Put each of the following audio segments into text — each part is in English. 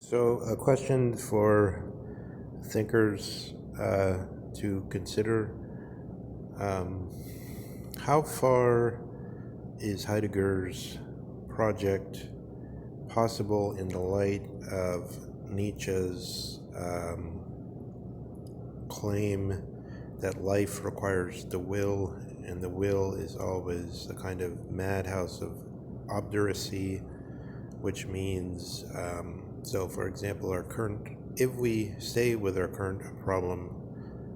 So, a question for thinkers to consider. Um, how far is Heidegger's project possible in the light of Nietzsche's claim that life requires the will, and the will is always a kind of madhouse of obduracy, which means, so for example, if we stay with our current problem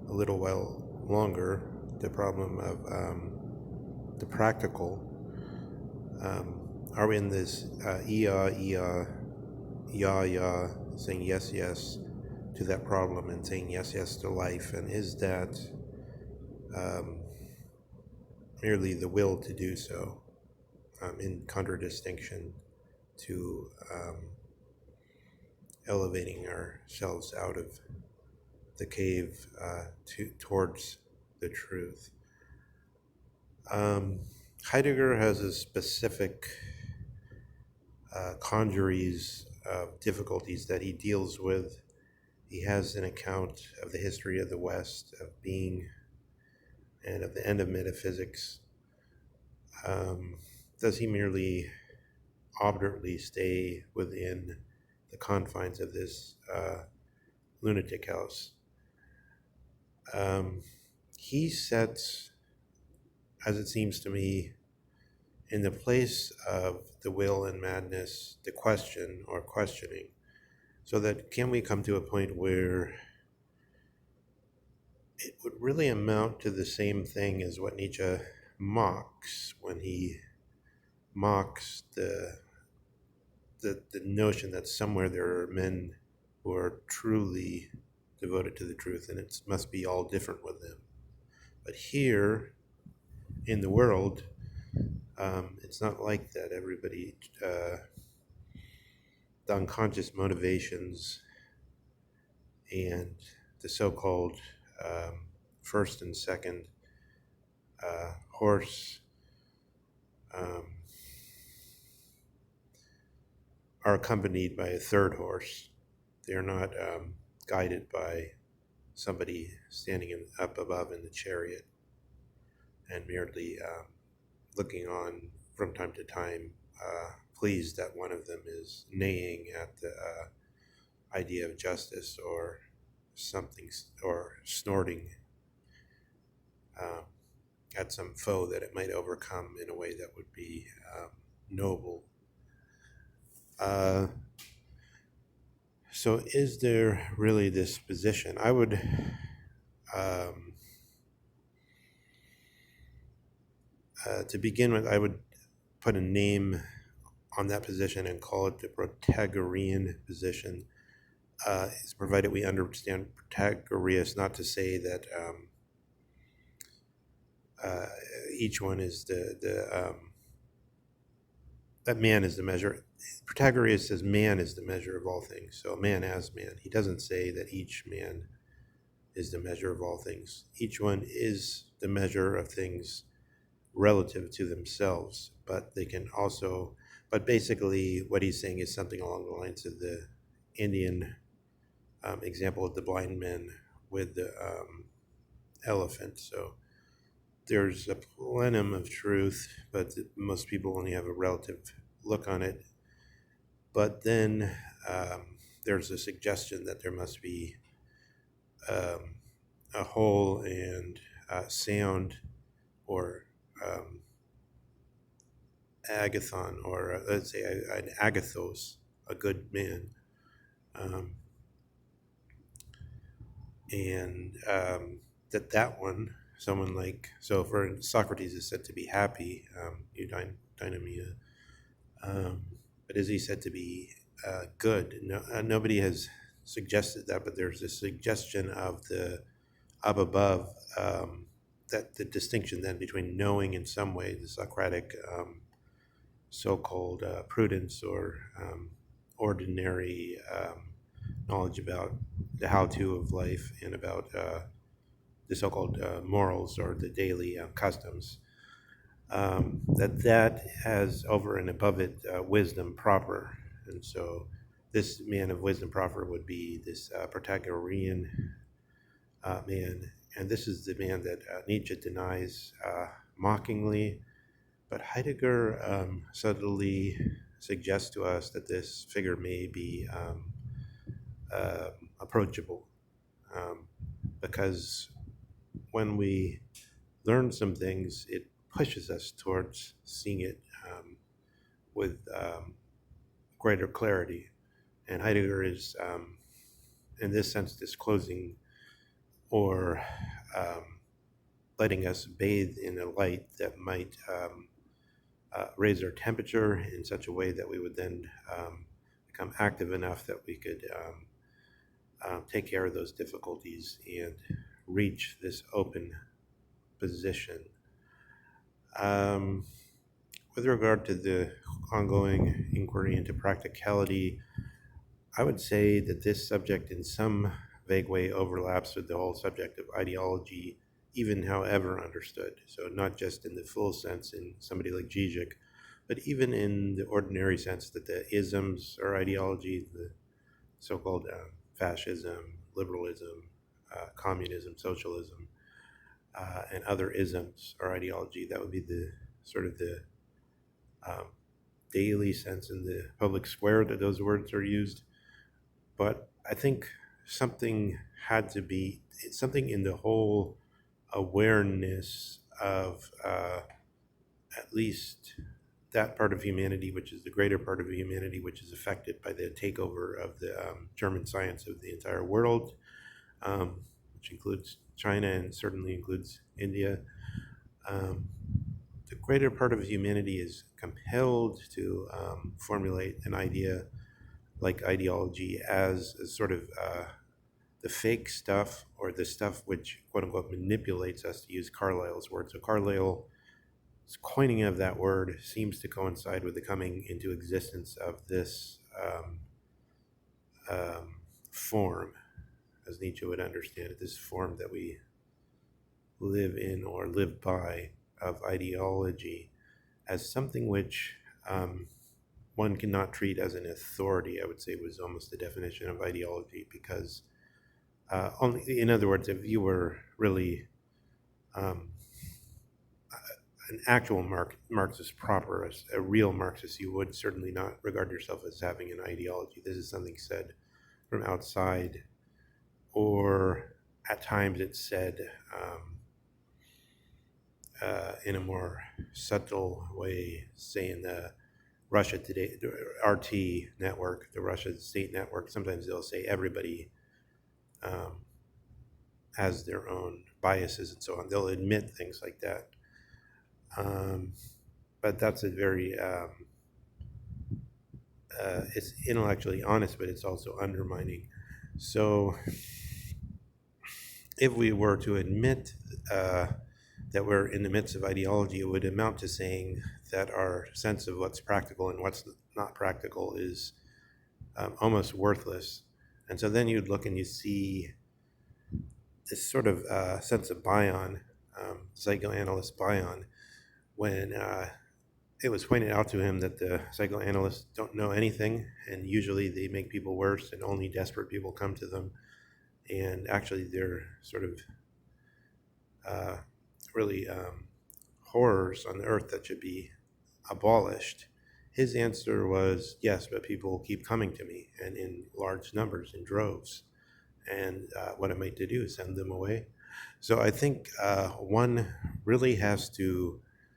a little while longer, the problem of the practical, are we in this ya, saying yes, yes to that problem and saying yes, yes to life? And is that um, merely the will to do so, in contradistinction to elevating ourselves out of the cave towards the truth? Heidegger has a specific congeries of difficulties that he deals with. He has an account of the history of the West, of being, and of the end of metaphysics. Does he merely obdurately stay within the confines of this lunatic house? He sets, as it seems to me, in the place of the will and madness, the question or questioning, so that can we come to a point where it would really amount to the same thing as what Nietzsche mocks when he mocks the notion that somewhere there are men who are truly devoted to the truth, and it must be all different with them. But here in the world, it's not like that. Everybody, the unconscious motivations and the so-called first and second horse um, are accompanied by a third horse. They're not guided by somebody standing up above in the chariot and merely looking on from time to time, pleased that one of them is neighing at the idea of justice or something, or snorting at some foe that it might overcome in a way that would be noble. So is there really this position? I would to begin with, I would put a name on that position and call it the Protagorean position. It's provided we understand Protagoras, not to say that each one is that man is the measure. Protagoras says man is the measure of all things. So man as man. He doesn't say that each man is the measure of all things. Each one is the measure of things relative to themselves, but they can also, but basically what he's saying is something along the lines of the Indian example of the blind men with the elephant. So there's a plenum of truth, but most people only have a relative look on it. But then there's a suggestion that there must be a whole and sound, or agathon, or let's say an agathos, a good man. And that one, someone like, so for Socrates is said to be happy, eudaimonia, but is he said to be good? No, nobody has suggested that, but there's a suggestion of the up above, that the distinction then between knowing in some way, the Socratic so-called prudence, or ordinary knowledge about the how-to of life, and about the so-called morals, or the daily customs, that has over and above it wisdom proper. And so this man of wisdom proper would be this Protagorean man. And this is the man that Nietzsche denies mockingly. But Heidegger subtly suggests to us that this figure may be approachable, um, because when we learn some things, it pushes us towards seeing it with greater clarity. And Heidegger is, in this sense, disclosing or letting us bathe in a light that might raise our temperature in such a way that we would then become active enough that we could take care of those difficulties and reach this open position. With regard to the ongoing inquiry into practicality, I would say that this subject in some vague way overlaps with the whole subject of ideology, even however understood. So not just in the full sense in somebody like Zizek, but even in the ordinary sense that the isms are ideology, the so-called fascism, liberalism, communism, socialism, and other isms are ideology. That would be the sort of the daily sense in the public square that those words are used. But I think something had to be, something in the whole awareness of at least that part of humanity, which is the greater part of humanity, which is affected by the takeover of the German science of the entire world, which includes China and certainly includes India. The greater part of humanity is compelled to formulate an idea like ideology as a sort of the fake stuff, or the stuff which, quote unquote, manipulates us, to use Carlyle's word. So Carlyle's coining of that word seems to coincide with the coming into existence of this form, as Nietzsche would understand it, this form that we live in or live by of ideology, as something which one cannot treat as an authority. I would say was almost the definition of ideology, because only, in other words, if you were really an actual Marxist proper, a real Marxist, you would certainly not regard yourself as having an ideology. This is something said from outside, or at times it's said in a more subtle way, say in the Russia Today, the RT network, the Russia state network. Sometimes they'll say everybody has their own biases and so on. They'll admit things like that. But that's a very, it's intellectually honest, but it's also undermining. So if we were to admit that we're in the midst of ideology, it would amount to saying that our sense of what's practical and what's not practical is almost worthless. And so then you'd look and you see this sort of sense of Bion, psychoanalyst Bion, when it was pointed out to him that the psychoanalysts don't know anything, and usually they make people worse, and only desperate people come to them. And actually, they're sort of really horrors on the earth that should be abolished. His answer was, yes, but people keep coming to me, and in large numbers, in droves. And what am I to do? Send them away? So I think one really has to